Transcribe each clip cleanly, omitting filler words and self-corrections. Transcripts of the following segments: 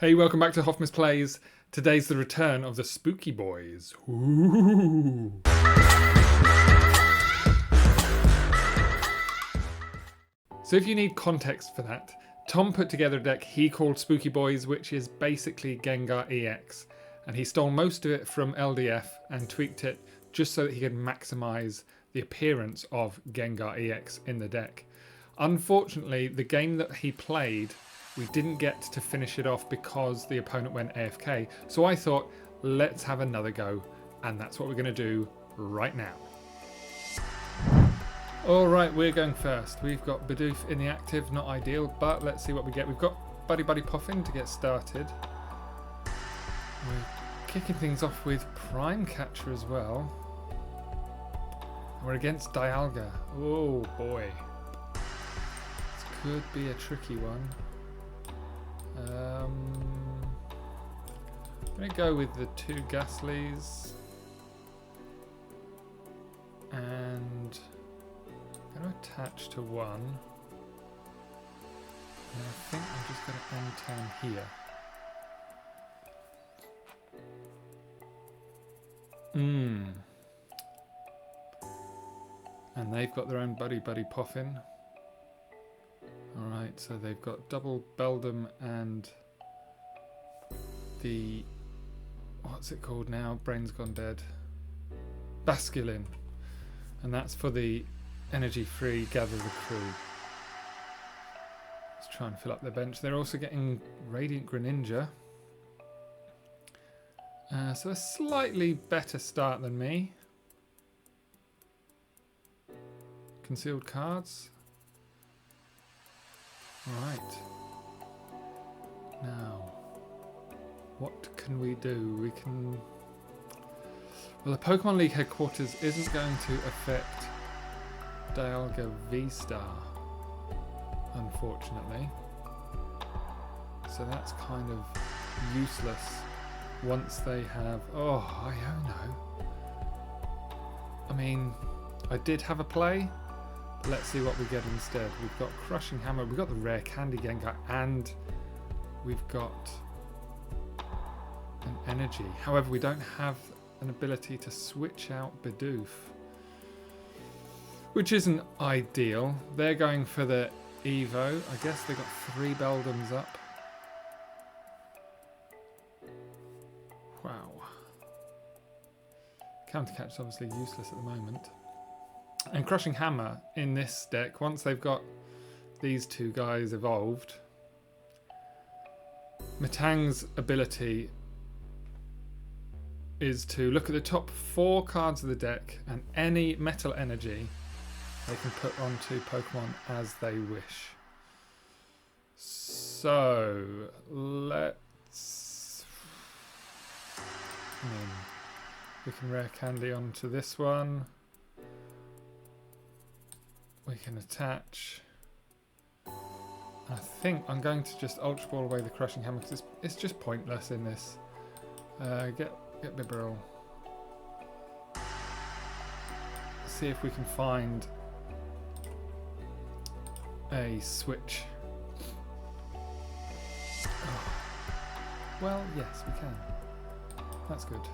Hey, welcome back to Hoff Misplays. Today's the return of the Spooky Boys. Ooh. So if you need context for that, Tom put together a deck he called Spooky Boys, which is basically Gengar EX. And he stole most of it from LDF and tweaked it just so that he could maximize the appearance of Gengar EX in the deck. Unfortunately, the game that he played, we didn't get to finish it off because the opponent went AFK. So I thought, let's have another go. And that's what we're going to do right now. Alright, we're going first. We've got Bidoof in the active, not ideal, but let's see what we get. We've got Buddy-Buddy Poffin to get started. We're kicking things off with Prime Catcher as well. We're against Dialga. Oh boy. This could be a tricky one. I'm going to go with the two Gastlys and I'm going to attach to one, and I think I'm just going to end turn here. And they've got their own Buddy-Buddy Poffin. Alright, so they've got double Beldum and the, what's it called now? Brain's gone dead. Basculin. And that's for the energy free Gather the Crew. Let's try and fill up their bench. They're also getting Radiant Greninja. So a slightly better start than me. Concealed cards. Right. Now, what can we do? We can... Well, the Pokemon League headquarters isn't going to affect Dialga V-Star, unfortunately. So that's kind of useless once they have... Oh, Iono. I mean, I did have a play. Let's see what we get instead. We've got Crushing Hammer, we've got the Rare Candy Gengar, and we've got an Energy. However, we don't have an ability to switch out Bidoof, which isn't ideal. They're going for the Evo. I guess they got 3 Beldums up. Wow. Counter Catch is obviously useless at the moment. And Crushing Hammer in this deck, once they've got these two guys evolved, Metang's ability is to look at the top 4 cards of the deck and any metal energy they can put onto Pokemon as they wish. So let's... we can Rare Candy onto this one. We can attach. I think I'm going to just Ultra Ball away the Crushing Hammer because it's just pointless in this. Get Bibarel. See if we can find a switch. Oh. Well, yes, we can. That's good.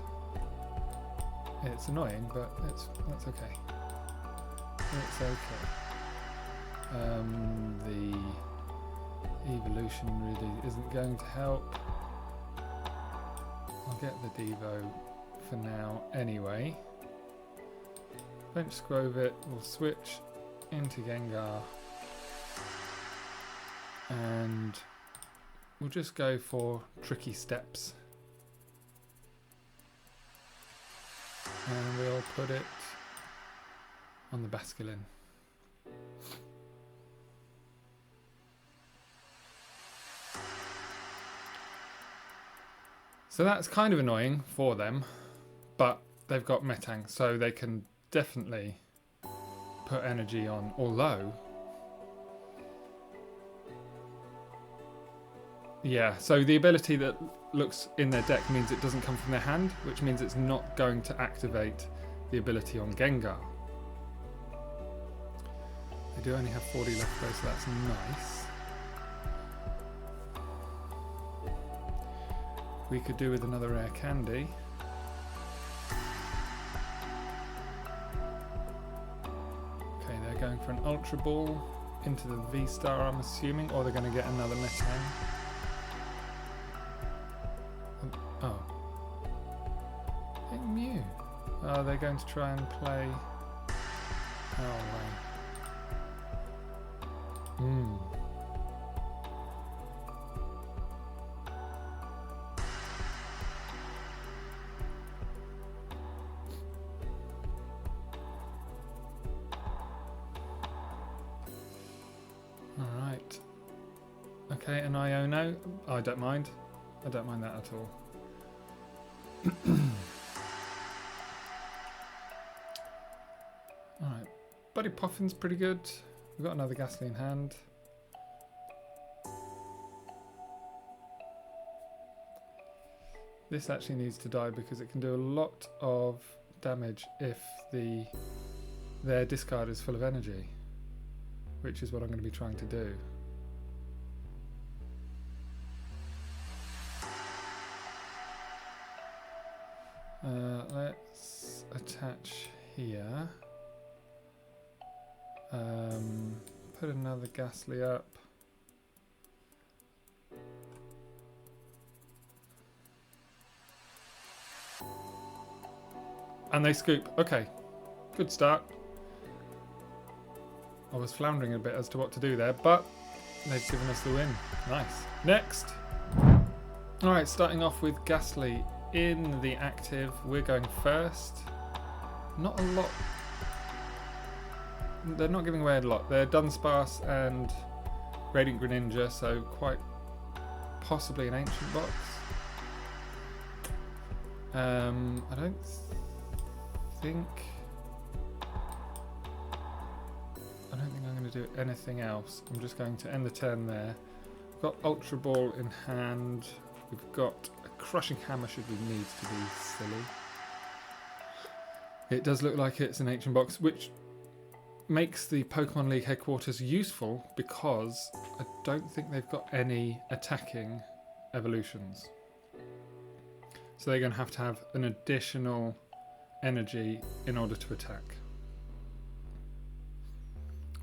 It's annoying, but that's okay. It's okay. The evolution really isn't going to help. I'll get the Devo for now anyway. Bench Skwovet, we'll switch into Gengar. And we'll just go for tricky steps. And we'll put it on the Basculin. So that's kind of annoying for them, but they've got Metang, so they can definitely put energy on, although... Yeah, so the ability that looks in their deck means it doesn't come from their hand, which means it's not going to activate the ability on Gengar. They do only have 40 left though, so that's nice. we could do with another Rare Candy. Okay, they're going for an Ultra Ball into the V-Star, I'm assuming, or they're going to get another Metang. Oh. Hey, Mew. Oh, they're going to try and play... Oh, right. Alright. Okay, an Iono. I don't mind. I don't mind that at all. Alright. Buddy Poffin's pretty good. We've got another Gastly in hand. This actually needs to die because it can do a lot of damage if their discard is full of energy, which is what I'm going to be trying to do. Let's attach here. Put another Gastly up. And they scoop. Okay, good start. I was floundering a bit as to what to do there, but they've given us the win. Nice. Next. Alright, starting off with Gastly in the active. We're going first. Not a lot. They're not giving away a lot. They're Dunsparce and Radiant Greninja, so quite possibly an ancient box. I don't think I'm going to do anything else. I'm just going to end the turn there. We've got Ultra Ball in hand. We've got a Crushing Hammer should we need to be silly. It does look like it's an ancient box, which makes the Pokemon League headquarters useful because I don't think they've got any attacking evolutions. So they're going to have an additional energy in order to attack.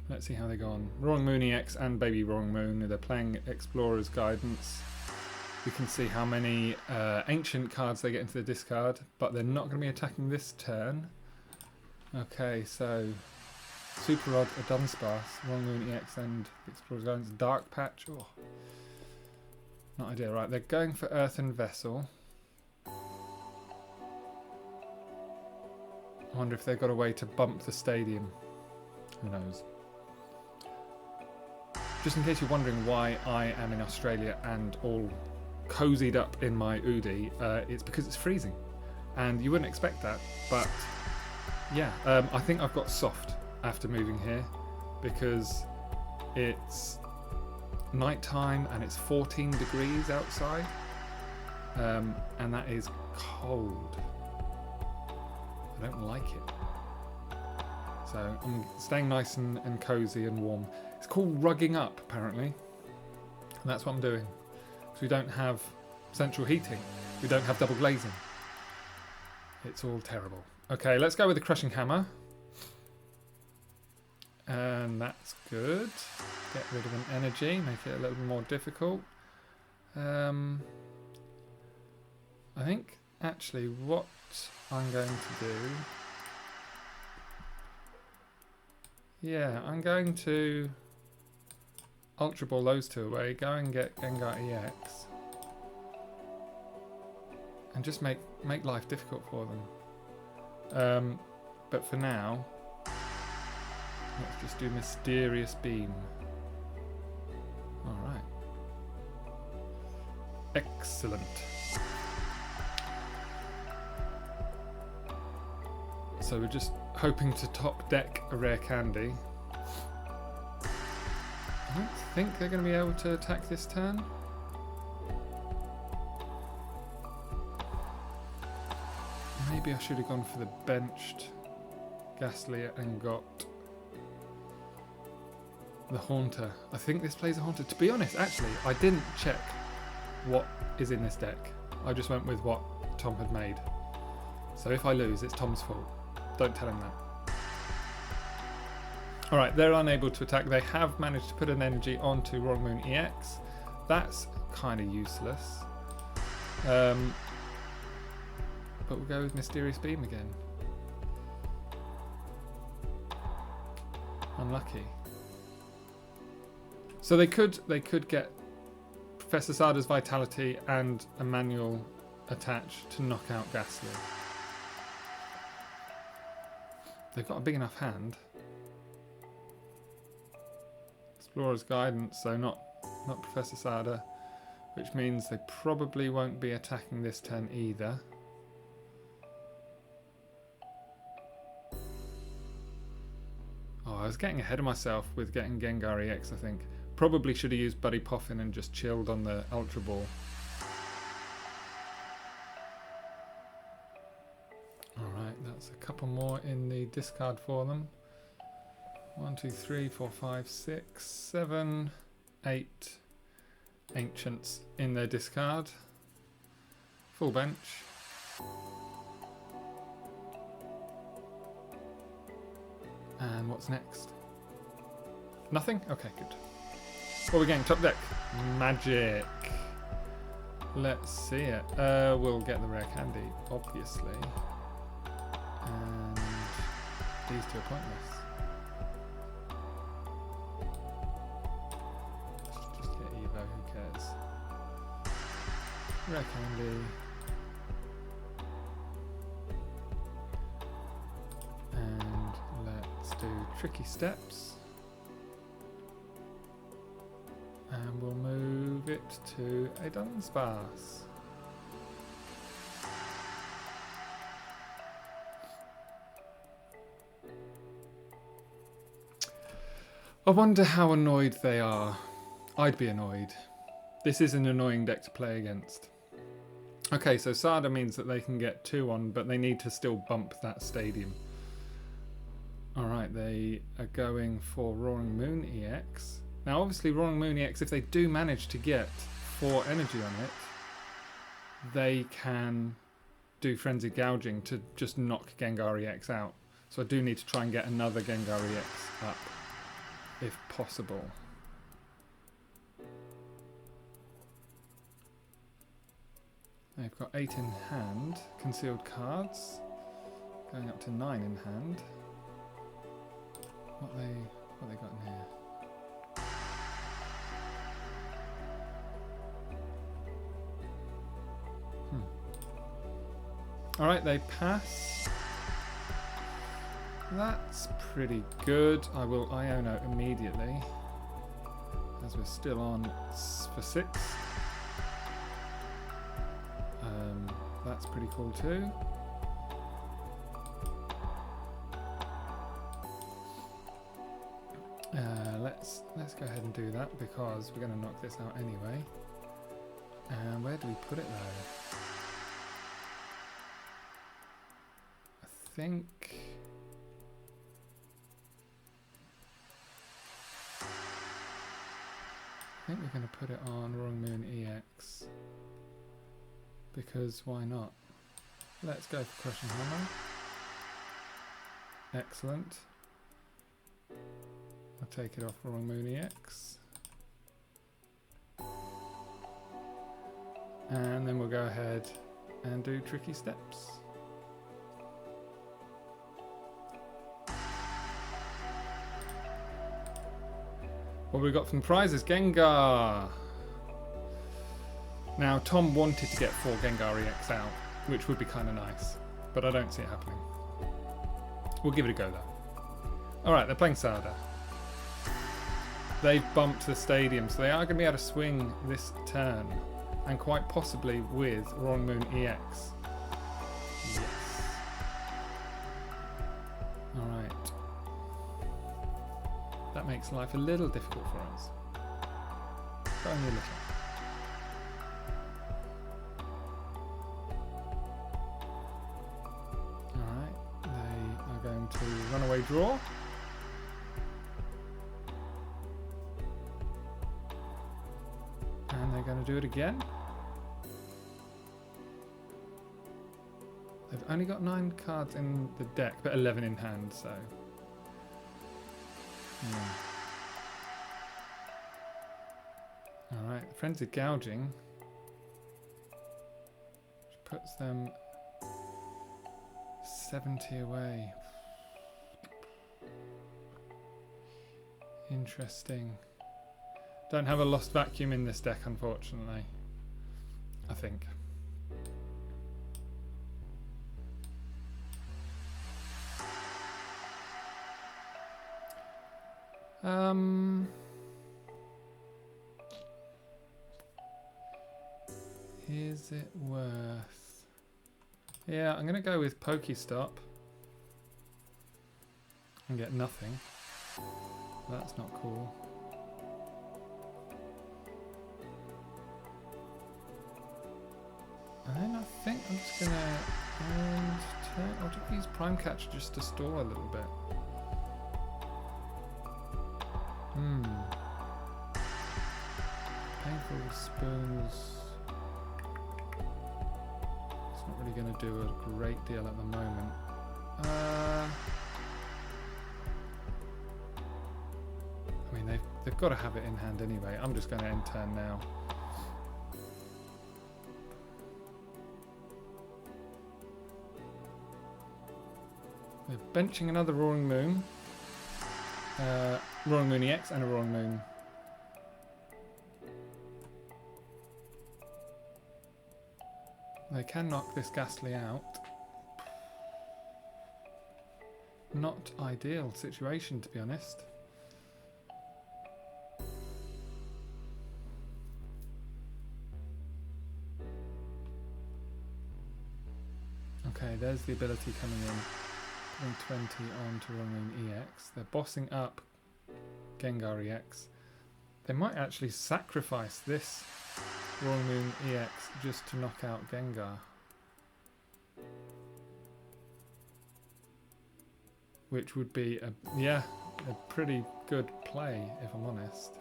Let's see how they go on. Roaring Moon EX and Baby Roaring Moon, they're playing Explorer's Guidance. We can see how many ancient cards they get into the discard, but they're not going to be attacking this turn. Okay, so Super Rod, a Dunsparce, Roaring Moon EX and Explorer's Guidance, Dark Patch. Oh, not ideal, right? They're going for Earthen Vessel. I wonder if they've got a way to bump the stadium. Who knows? Just in case you're wondering why I am in Australia and all cozied up in my Udi, it's because it's freezing. And you wouldn't expect that, but yeah, I think I've got soft after moving here because it's nighttime and it's 14 degrees outside, and that is cold. I don't like it. So I'm staying nice and cozy and warm. It's called rugging up, apparently. And that's what I'm doing. Because we don't have central heating. We don't have double glazing. It's all terrible. Okay, let's go with the Crushing Hammer. And that's good. Get rid of an energy, make it a little more difficult. I think, actually, what I'm going to do... Yeah, I'm going to Ultra Ball those two away, go and get Gengar EX. And just make life difficult for them. But for now, let's just do Mysterious Beam. Alright. Excellent. So we're just hoping to top deck a Rare Candy. I don't think they're going to be able to attack this turn. Maybe I should have gone for the benched Gastly and got the Haunter. I think this plays a Haunter. To be honest, actually, I didn't check what is in this deck. I just went with what Tom had made. So if I lose, it's Tom's fault. Don't tell him that. Alright, they're unable to attack. They have managed to put an energy onto Roaring Moon EX. That's kind of useless. But we'll go with Mysterious Beam again. Unlucky. So they could get Professor Sada's Vitality and a manual attach to knock out Gastly. They've got a big enough hand. Explorer's Guidance, so not Professor Sada, which means they probably won't be attacking this turn either. Oh, I was getting ahead of myself with getting Gengar EX, I think. Probably should have used Buddy Poffin and just chilled on the Ultra Ball. Alright, that's a couple more in the discard for them. 1, 2, 3, 4, 5, 6, 7, 8 Ancients in their discard. Full bench. And what's next? Nothing? Okay, good. What are we getting? Top deck. Magic. Let's see it. We'll get the Rare Candy, obviously. And these two are pointless. Just get Evo, who cares? Rare Candy. And let's do Tricky Steps. And we'll move it to a Dunsparce. I wonder how annoyed they are. I'd be annoyed. This is an annoying deck to play against. Okay, so Sada means that they can get 2 on, but they need to still bump that stadium. Alright, they are going for Roaring Moon EX. Now obviously Roaring Moon EX, if they do manage to get 4 energy on it, they can do Frenzied Gouging to just knock Gengar EX out. So I do need to try and get another Gengar EX up, if possible. They've got 8 in hand, concealed cards, going up to 9 in hand. What they got in here? Alright, they pass. That's pretty good. I will Iono immediately, as we're still on for 6. That's pretty cool too. Let's go ahead and do that because we're going to knock this out anyway. And where do we put it though? I think we're going to put it on Roaring Moon EX, because why not? Let's go for Crushing Hammer. Excellent. I'll take it off Roaring Moon EX. And then we'll go ahead and do Tricky Steps. What have we got from prizes? Gengar! Now, Tom wanted to get 4 Gengar EX out, which would be kind of nice, but I don't see it happening. We'll give it a go though. Alright, they're playing Sada. They've bumped the stadium, so they are going to be able to swing this turn, and quite possibly with Roaring Moon EX. Yes. Alright. That makes life a little difficult for us. But only a little. Alright, they are going to runaway draw. And they're going to do it again. They've only got 9 cards in the deck, but 11 in hand, so... Alright, Frenzied Gouging. Which puts them 70 away. Interesting. Don't have a Lost Vacuum in this deck, unfortunately. I think. Is it worth? Yeah, I'm gonna go with Pokestop and get nothing. That's not cool. And then I think I'm just gonna I'll just use Prime Catcher just to store a little bit. Painful Spoons. It's not really going to do a great deal at the moment. I mean, they've got to have it in hand anyway. I'm just going to end turn now. We're benching another Roaring Moon. Roaring Moon EX and a Roaring Moon. They can knock this Gastly out. Not ideal situation, to be honest. Okay, there's the ability coming in. Putting 20 on to Roaring Moon EX. They're bossing up Gengar EX. They might actually sacrifice this Roaring Moon EX just to knock out Gengar. Which would be a pretty good play, if I'm honest.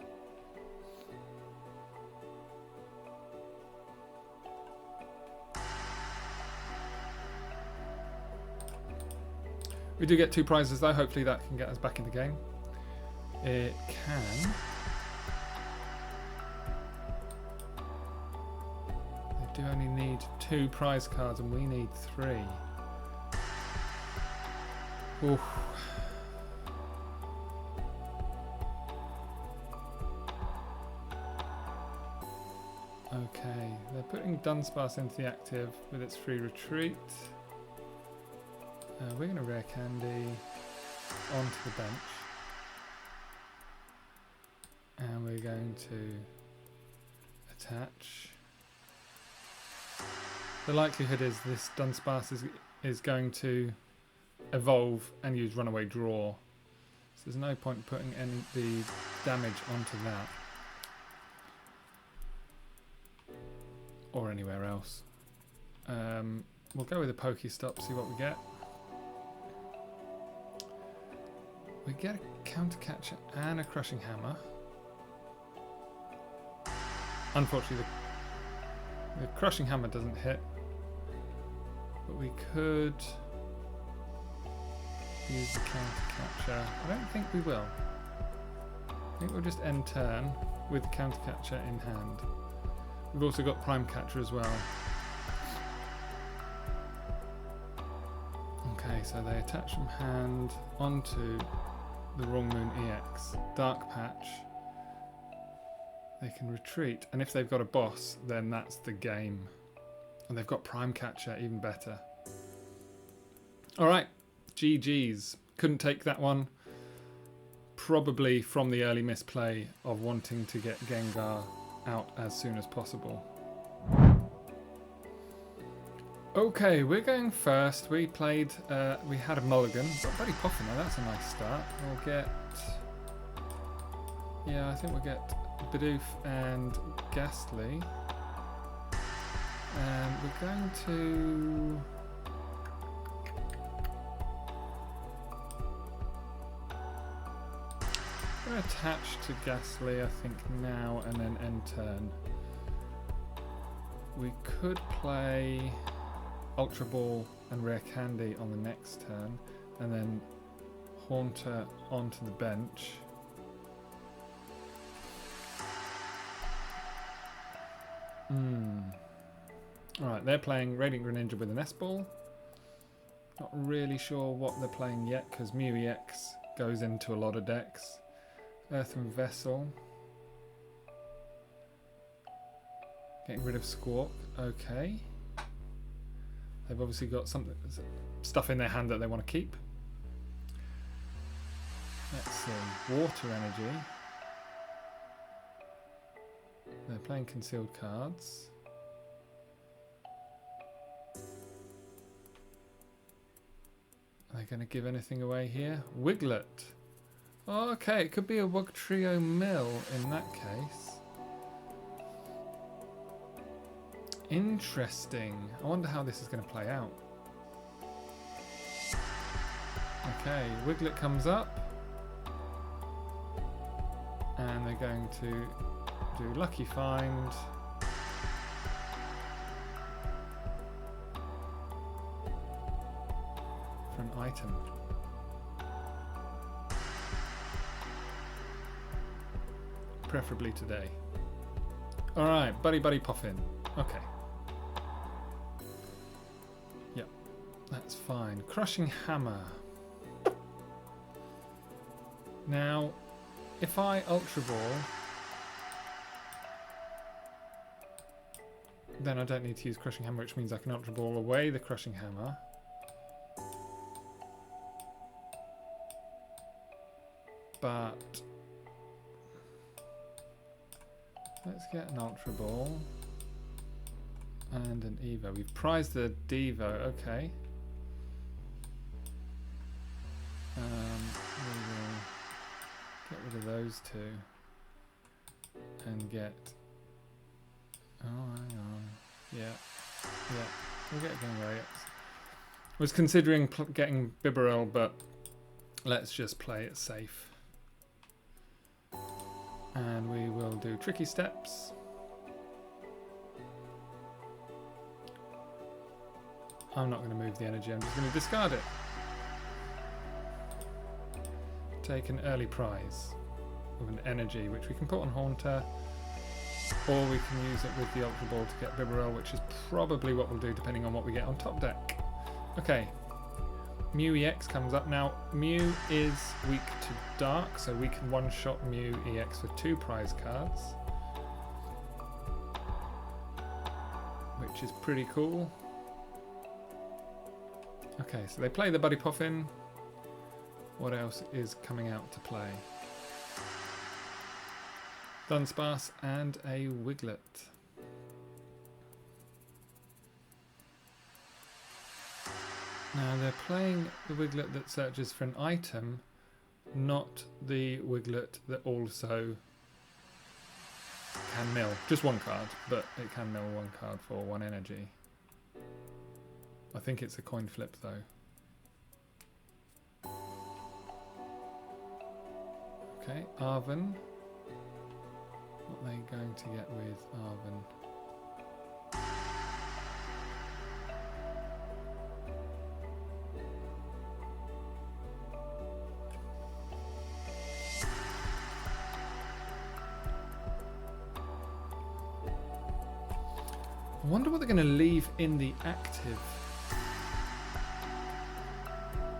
We do get 2 prizes though, hopefully that can get us back in the game. It can. They do only need 2 prize cards and we need 3. Oof. Okay, they're putting Dunsparce into the active with its free retreat. We're going to Rare Candy onto the bench. And we're going to attach. The likelihood is this Dunsparce is going to evolve and use Runaway Draw. So there's no point putting the damage onto that. Or anywhere else. We'll go with a Pokestop, see what we get. We get a Counter Catcher and a Crushing Hammer. Unfortunately, the Crushing Hammer doesn't hit. But we could use the Counter Catcher. I don't think we will. I think we'll just end turn with the Counter Catcher in hand. We've also got Prime Catcher as well. Okay, so they attach from hand onto the Roaring Moon EX. Dark Patch. They can retreat, and if they've got a boss, then that's the game. And they've got Prime Catcher, even better. Alright, GG's. Couldn't take that one. Probably from the early misplay of wanting to get Gengar out as soon as possible. Okay, we're going first. We played, we had a mulligan. Buddy-Buddy Poffin, now that's a nice start. We'll get, yeah, I think we'll get Bidoof and Gastly. And we're going to... I'm going to attach to Gastly, I think, now and then end turn. We could play... Ultra Ball and Rare Candy on the next turn, and then Haunter onto the bench. Alright, they're playing Radiant Greninja with an S-Ball. Not really sure what they're playing yet, because Mew EX goes into a lot of decks. Earthen Vessel. Getting rid of Squawk. Okay. They've obviously got stuff in their hand that they want to keep. Let's see. Water Energy. They're playing concealed cards. Are they going to give anything away here? Wiglet. Oh, okay, it could be a Wugtrio Mill in that case. Interesting. I wonder how this is going to play out. Okay, Wiglet comes up. And they're going to do Lucky Find. For an item. Preferably today. Alright, Buddy-Buddy Poffin. Okay. Yep, that's fine. Crushing Hammer. Now, if I Ultra Ball, then I don't need to use Crushing Hammer, which means I can Ultra Ball away the Crushing Hammer. But let's get an Ultra Ball and an Evo. We've prized the Devo, okay. We will get rid of those two and get. Oh, hang on. Yeah. We'll get Gengar. Was considering getting Bibarel, but let's just play it safe. And we will do Tricky Steps. I'm not going to move the energy, I'm just going to discard it. Take an early prize of an energy, which we can put on Haunter, or we can use it with the Ultra Ball to get Bibarel, which is probably what we'll do depending on what we get on top deck. Okay. Mew EX comes up. Now, Mew is weak to Dark, so we can one-shot Mew EX with 2 prize cards. Which is pretty cool. Okay, so they play the Buddy Poffin. What else is coming out to play? Dunsparce and a Wiglet. Now they're playing the Wiglet that searches for an item, not the Wiglet that also can mill. Just 1 card, but it can mill 1 card for 1 energy. I think it's a coin flip though. Okay, Arven. What are they going to get with Arven? I wonder what they're going to leave in the active.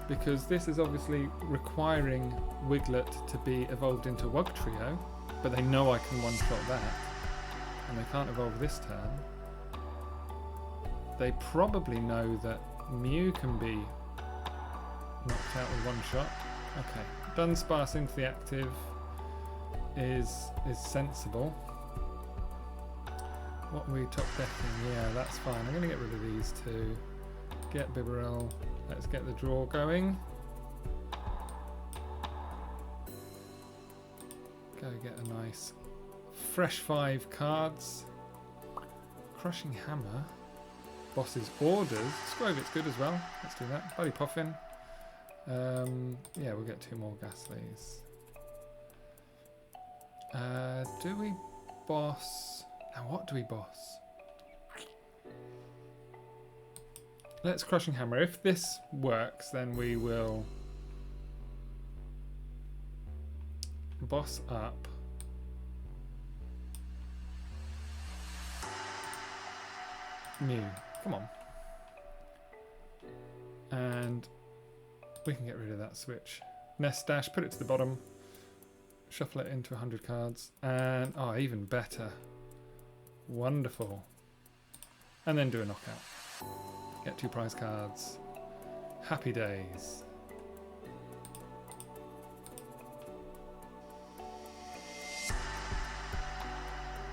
Because this is obviously requiring Wiglet to be evolved into Wugtrio, but they know I can one-shot that, and they can't evolve this turn. They probably know that Mew can be knocked out with 1 shot. Okay, Dunsparce into the active is sensible. What are we top decking? Yeah, that's fine. I'm going to get rid of these 2. Get Bibarel. Let's get the draw going. Go get a nice fresh 5 cards. Crushing Hammer. Boss's Orders. Skwovet's good as well. Let's do that. Buddy Poffin. Yeah, we'll get 2 more Gastlys. Do we boss? Now what do we boss? let's Crushing Hammer. If this works, then we will boss up. Mew. Come on. And we can get rid of that switch. Nest Dash, put it to the bottom. Shuffle it into 100 cards. And, oh, even better. Wonderful. And then do a knockout. Get 2 prize cards. Happy days.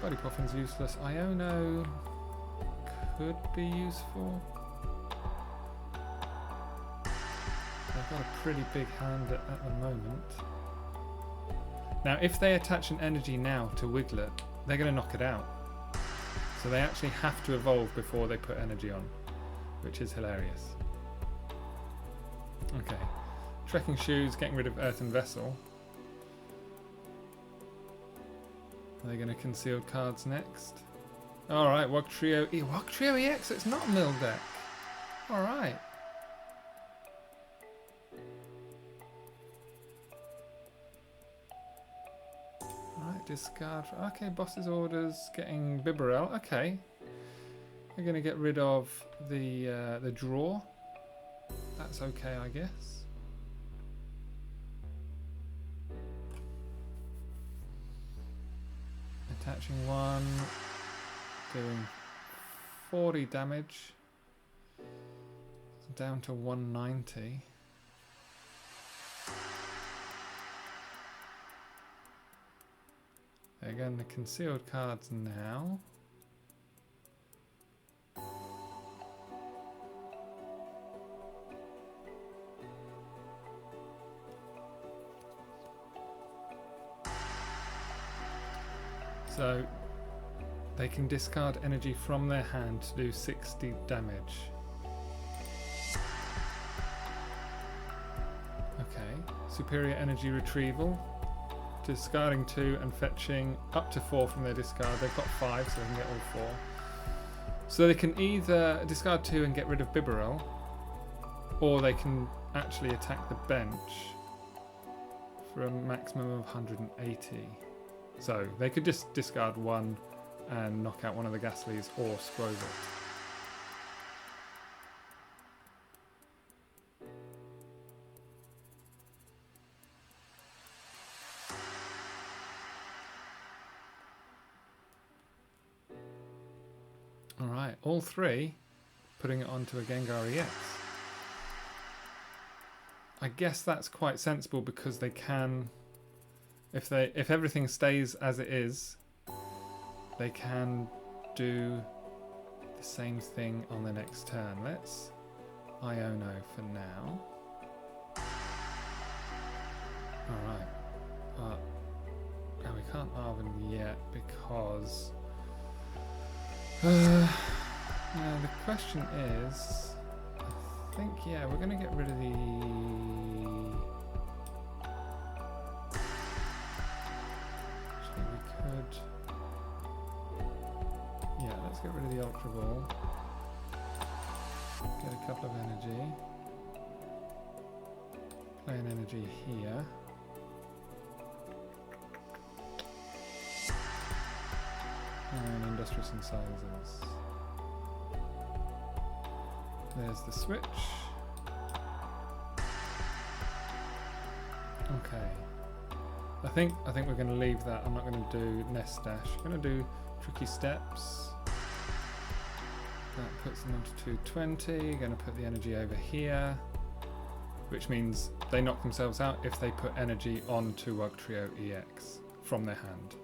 Buddy Poffin's useless. Iono could be useful. They've got a pretty big hand at the moment. Now, if they attach an energy now to Wiglet, they're going to knock it out. So they actually have to evolve before they put energy on, which is hilarious. Okay. Trekking Shoes, getting rid of Earthen Vessel. Are they going to concealed cards next? Alright, Wugtrio EX, it's not a mill deck. Alright. Alright, discard. Okay, boss's orders, getting Bibarel. Okay. We're going to get rid of the draw. That's okay, I guess. Attaching 1, doing 40 damage, down to 190. Again, the concealed cards now. So they can discard energy from their hand to do 60 damage. Okay, superior energy retrieval. Discarding 2 and fetching up to 4 from their discard. They've got 5, so they can get all 4. So they can either discard 2 and get rid of Bibarel, or they can actually attack the bench for a maximum of 180. So they could just discard 1 and knock out one of the Gastlys or Skwovet. Alright, all 3 putting it onto a Gengar EX. I guess that's quite sensible because they can, if everything stays as it is, they can do the same thing on the next turn. Let's Iono for now. Alright. Now we can't Arven yet because now the question is, I think, yeah, we're going to get rid of the actually we could, yeah, let's get rid of the Ultra Ball, get a couple of energy, play an energy here. And Industrious Incisors. There's the switch. Okay. I think we're going to leave that. I'm not going to do Nest Dash. I'm going to do Tricky Steps. That puts them onto 220. Going to put the energy over here, which means they knock themselves out if they put energy onto Wugtrio EX from their hand.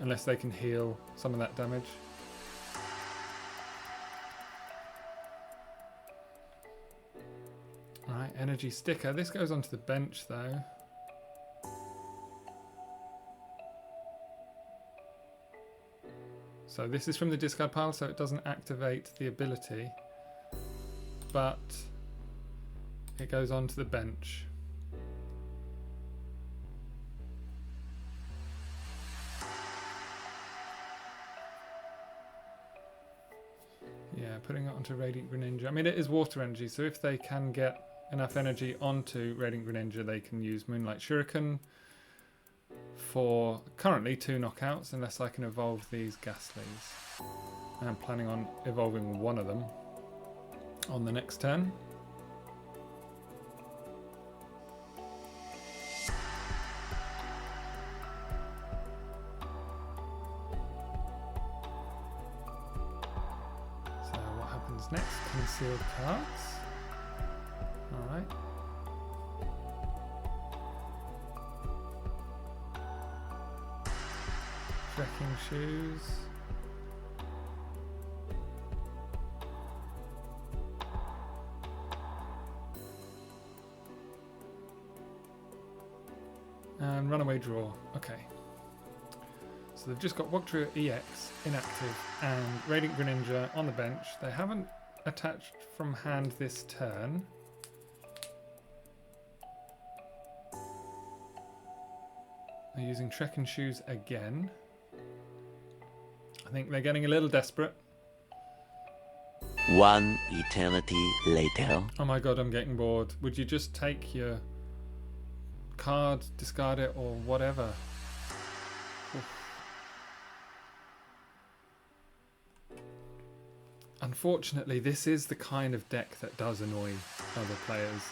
Unless they can heal some of that damage. Alright, energy sticker. This goes onto the bench though. So this is from the discard pile, so it doesn't activate the ability, but it goes onto the bench. putting it onto Radiant Greninja. I mean, it is water energy, so if they can get enough energy onto Radiant Greninja, they can use Moonlight Shuriken for currently 2 knockouts, unless I can evolve these Gastlys. I'm planning on evolving one of them on the next turn. Next, concealed cards. Alright. Trekking shoes. And runaway draw. Okay. So they've just got Wugtrio EX inactive and Radiant Greninja on the bench. They haven't attached from hand this turn. They're using Trekking Shoes again. I think they're getting a little desperate. One eternity later. Oh my god, I'm getting bored. Would you just take your card, discard it, or whatever? Oof. Unfortunately, this is the kind of deck that does annoy other players,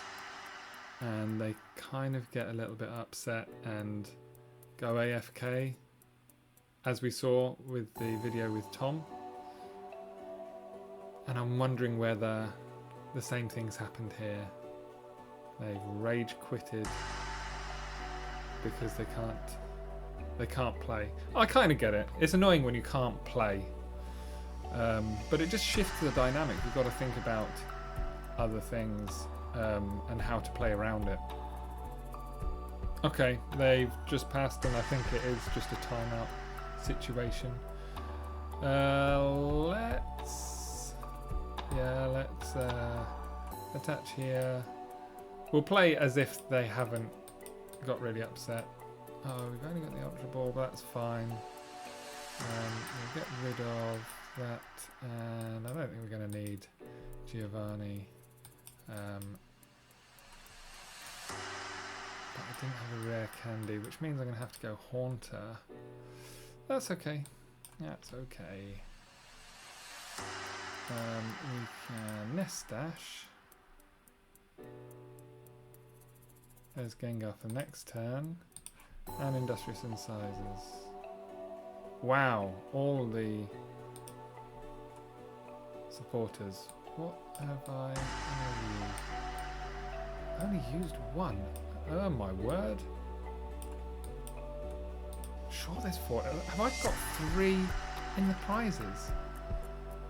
and they kind of get a little bit upset and go AFK, as we saw with the video with Tom. And I'm wondering whether the same thing's happened here. They've rage quitted because they can't play. I kind of get it. It's annoying when you can't play. But it just shifts the dynamic. You've got to think about other things and how to play around it. Okay, they've just passed, and I think it is just a timeout situation. Let's attach here. We'll play as if they haven't got really upset. Oh, we've only got the Ultra Ball, but that's fine. We'll get rid of that, and I don't think we're going to need Giovanni. But I didn't have a Rare Candy, which means I'm going to have to go Haunter. That's okay. That's okay. We can Nest Dash. There's Gengar for next turn. And Industrious Incisors. Wow, all the supporters. What have I only used one? Oh my word. Sure there's 4. Have I got 3 in the prizes?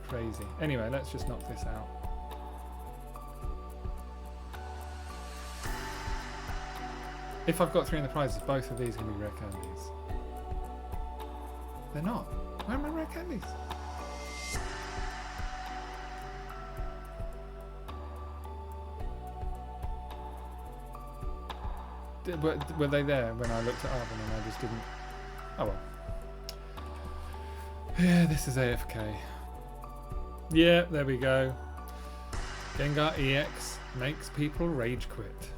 Crazy. Anyway, let's just knock this out. If I've got 3 in the prizes, both of these are going to be Rare Candies. They're not. Where are my Rare Candies? Were they there when I looked at Arvin and I just didn't? Oh well. Yeah, this is AFK. Yeah, there we go. Gengar EX makes people rage quit.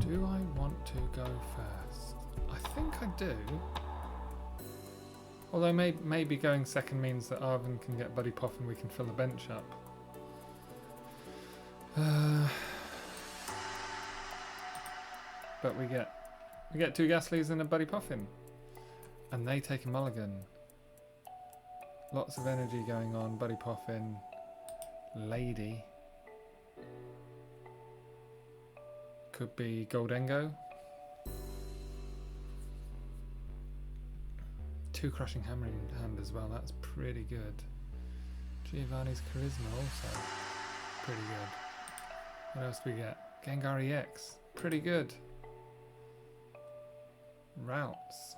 Do I want to go first? I think I do. Although maybe going second means that Arvin can get Buddy Poffin and we can fill the bench up. But we get 2 Gastlys and a Buddy Poffin. And they take a mulligan. Lots of energy going on. Buddy Poffin. Lady. Could be Goldengo. 2 Crushing Hammer in hand as well. That's pretty good. Giovanni's Charisma also. Pretty good. What else do we get? Gengar EX. Pretty good. Routes.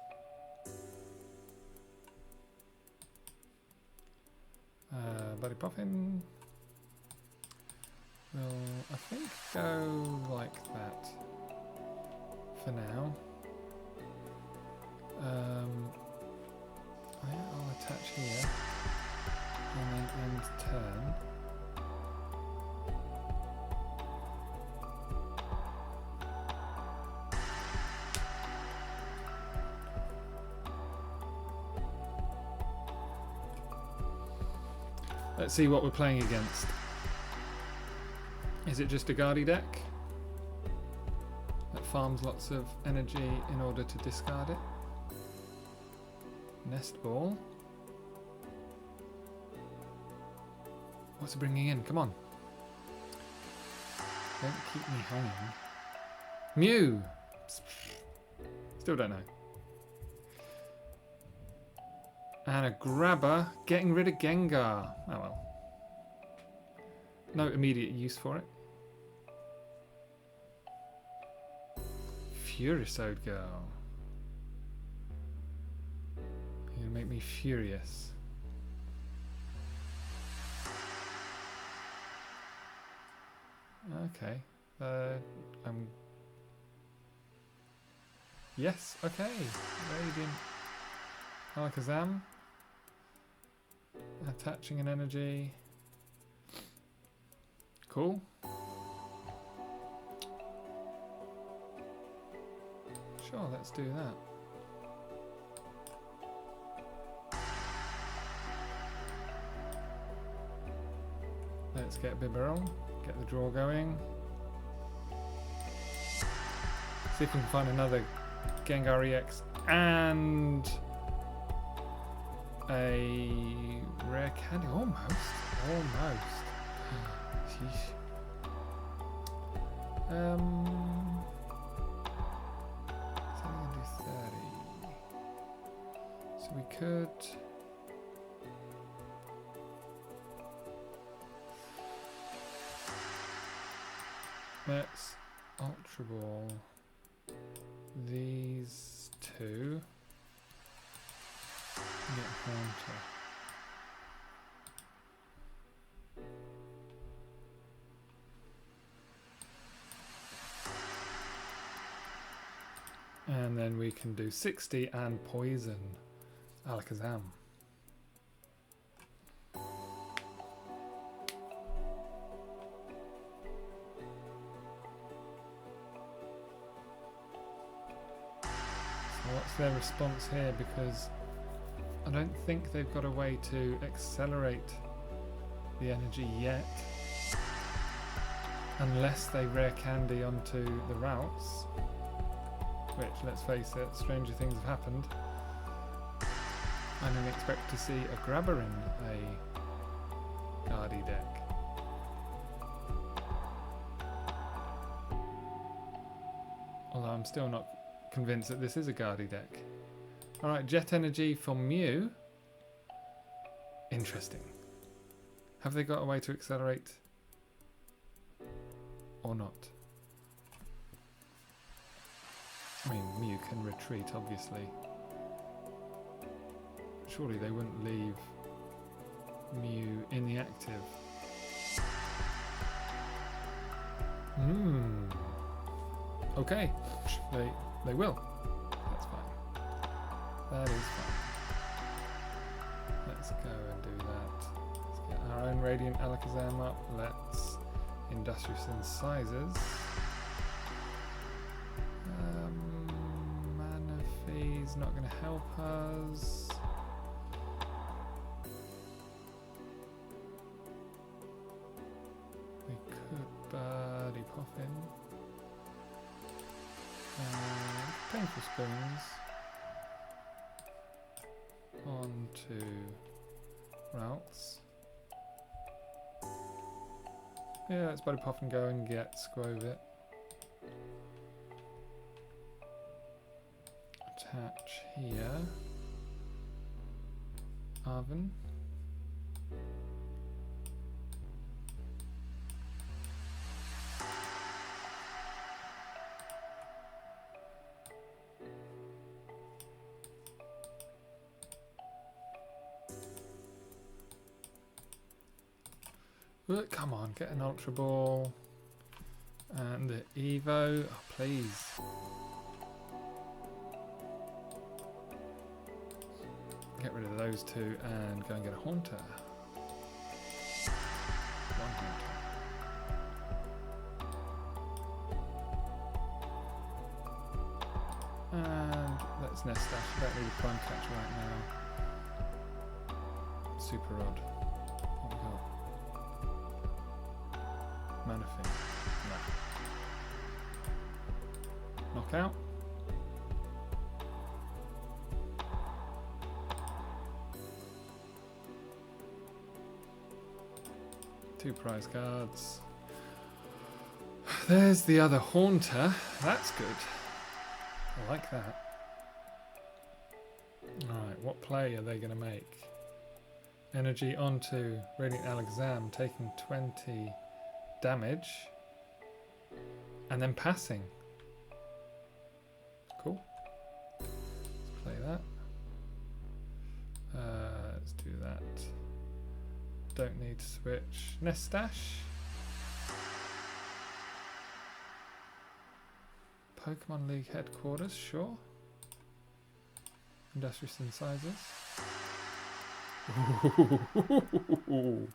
Buddy Poffin. We'll, I think, go like that for now. I'll attach here and then end opponent's turn. Let's see what we're playing against. Is it just a Guardy deck that farms lots of energy in order to discard it? Nest Ball. What's it bringing in? Come on. Don't keep me hanging. Mew! Still don't know. And a grabber, getting rid of Gengar. Oh well. No immediate use for it. Furisode Girl. You're gonna make me furious. Okay. Yes, okay. Radiant Alakazam. Attaching an energy. Cool. Sure, let's do that. Let's get Bibarel, get the draw going. See if we can find another Gengar EX and a Rare Candy. Almost. Sheesh. So I'm gonna do 30. So we could. Let's Ultra Ball these two. Get Haunter. And then we can do 60 and poison Alakazam. What's their response here? Because I don't think they've got a way to accelerate the energy yet, unless they Rare Candy onto the routes, which, let's face it, stranger things have happened. I don't expect to see a grabber in a Guardy deck. Although I'm still not convinced that this is a Guardy deck. Alright, Jet Energy for Mew. Interesting. Have they got a way to accelerate? Or not? I mean, Mew can retreat, obviously. Surely they wouldn't leave Mew in the active. Okay. They will. That's fine. That is fine. Let's go and do that. Let's get our own Radiant Alakazam up. Let's Industrious Incisors. Manaphy's not going to help us. We could Buddy-Buddy Poffin. Painful Spoons onto routes. Yeah, let's Buddy Poffin go and get Skwovet. Attach here. Oven. Look, come on, get an Ultra Ball. And the Evo, oh, please. Get rid of those two and go and get a Haunter. one Haunter. And let's nest dash. I don't need a prime catch right now. Super Rod. What we got? Manaphy. No. Knockout. Two prize cards. There's the other Haunter. That's good. I like that. Alright, what play are they going to make? Energy onto Radiant Alakazam, taking 20 damage. And then passing. Cool. Let's play that. Let's do that. Don't need to switch. Nest Dash. Pokemon League headquarters, sure. Industrious incisors. Ooh.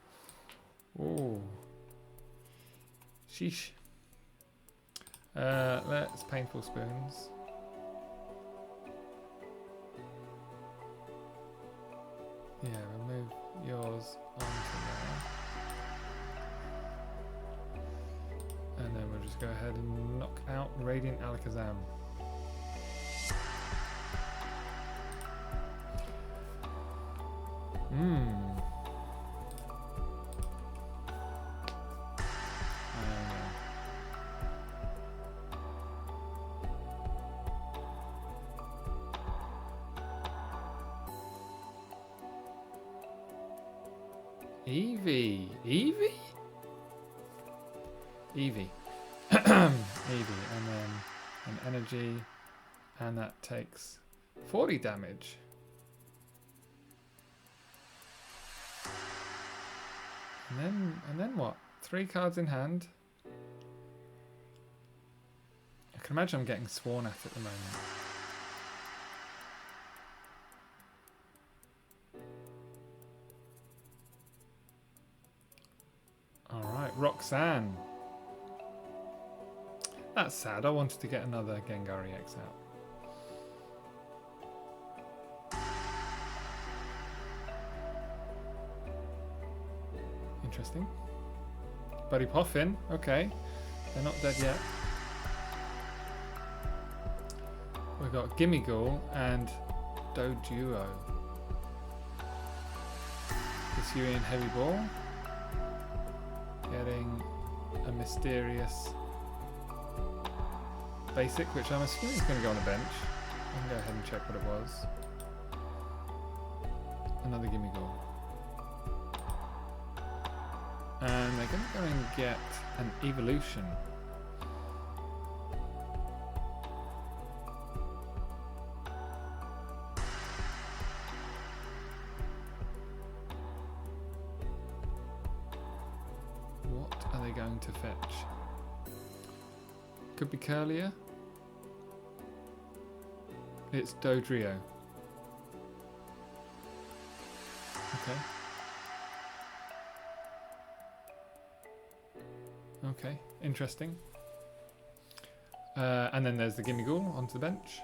Ooh. Sheesh. Let's Painful Spoons. Yeah, remove yours onto there. And then we'll just go ahead and knock out Radiant Alakazam. Eevee. Eevee? Eevee. Eevee, and then an energy, and that takes 40 damage. And then what? 3 cards in hand. I can imagine I'm getting sworn at the moment. Alright, Roxanne. That's sad. I wanted to get another Gengar EX out. Interesting. Buddy Poffin. Okay. They're not dead yet. We've got Gimmighoul and Doduo. Hisuian Heavy Ball. Getting a mysterious basic, which I'm assuming is going to go on a bench. I can go ahead and check what it was. Another Gimmighoul. And they're going to go and get an Evolution. What are they going to fetch? Could be Curlier. It's Dodrio. Okay. Okay, interesting. And then there's the Gimmighoul onto the bench.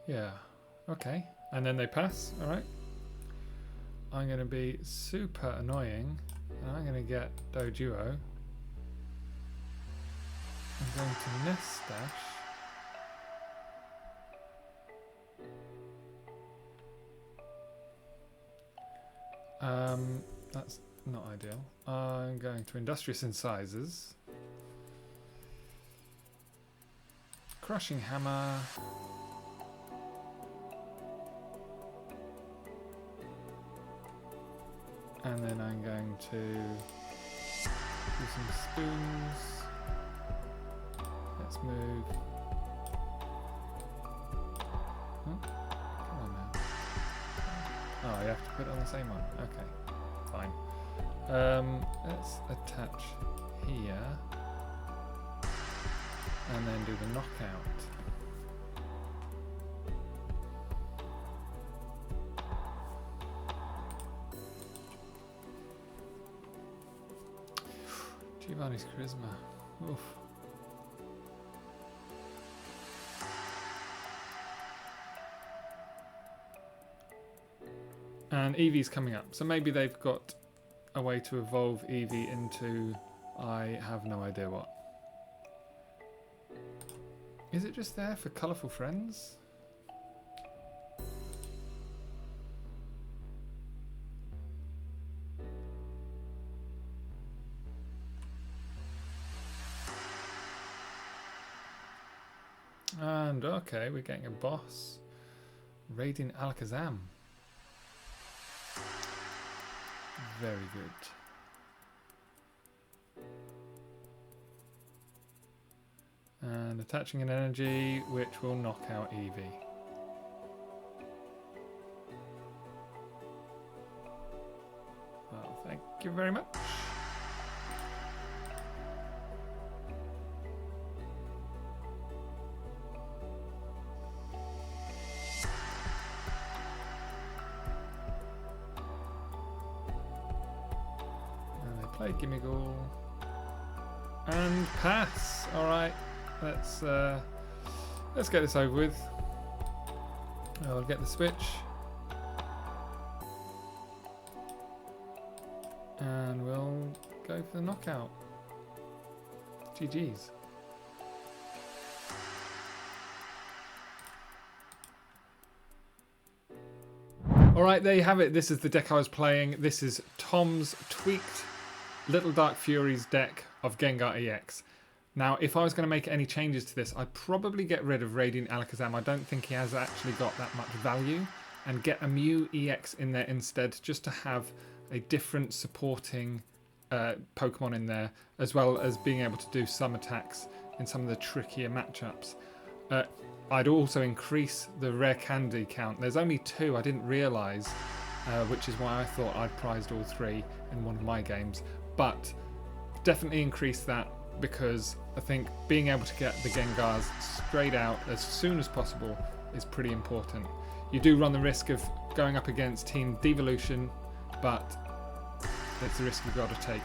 Yeah, okay. And then they pass, alright. I'm going to be super annoying. And I'm going to get Doduo. I'm going to Nest Dash. That's not ideal. I'm going to Industrious Incisors. Crushing Hammer. And then I'm going to do some spoons. Let's move. Huh? Come on now. Oh, you have to put it on the same one. Okay, fine. Let's attach here. And then do the knockout. Giovanni's Charisma. Oof. And Eevee's coming up, so maybe they've got a way to evolve Eevee into I have no idea what. Is it just there for colourful friends? And okay, we're getting a boss. Radiant Alakazam. Very good. And attaching an energy which will knock out Eevee. Well, thank you very much. Play Gimmighoul and pass. All right, let's get this over with. I'll get the Switch and we'll go for the knockout. GG's. All right, there you have it. This is the deck I was playing. This is Tom's tweaked Little Dark Fury's deck of Gengar EX. Now, if I was going to make any changes to this, I'd probably get rid of Radiant Alakazam. I don't think he has actually got that much value, and get a Mew EX in there instead, just to have a different supporting Pokemon in there, as well as being able to do some attacks in some of the trickier matchups. I'd also increase the Rare Candy count. There's only 2, I didn't realise, which is why I thought I'd prized all 3 in one of my games. But definitely increase that, because I think being able to get the Gengars straight out as soon as possible is pretty important. You do run the risk of going up against Team Devolution, but it's the risk you've got to take.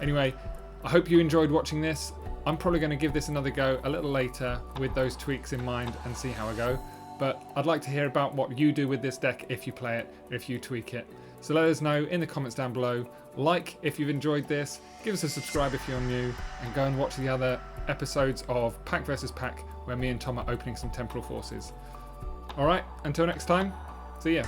Anyway, I hope you enjoyed watching this. I'm probably going to give this another go a little later with those tweaks in mind and see how I go. But I'd like to hear about what you do with this deck if you play it, if you tweak it. So let us know in the comments down below. Like if you've enjoyed this, give us a subscribe if you're new, and go and watch the other episodes of Pack vs Pack, where me and Tom are opening some Temporal Forces. Alright, until next time, see ya.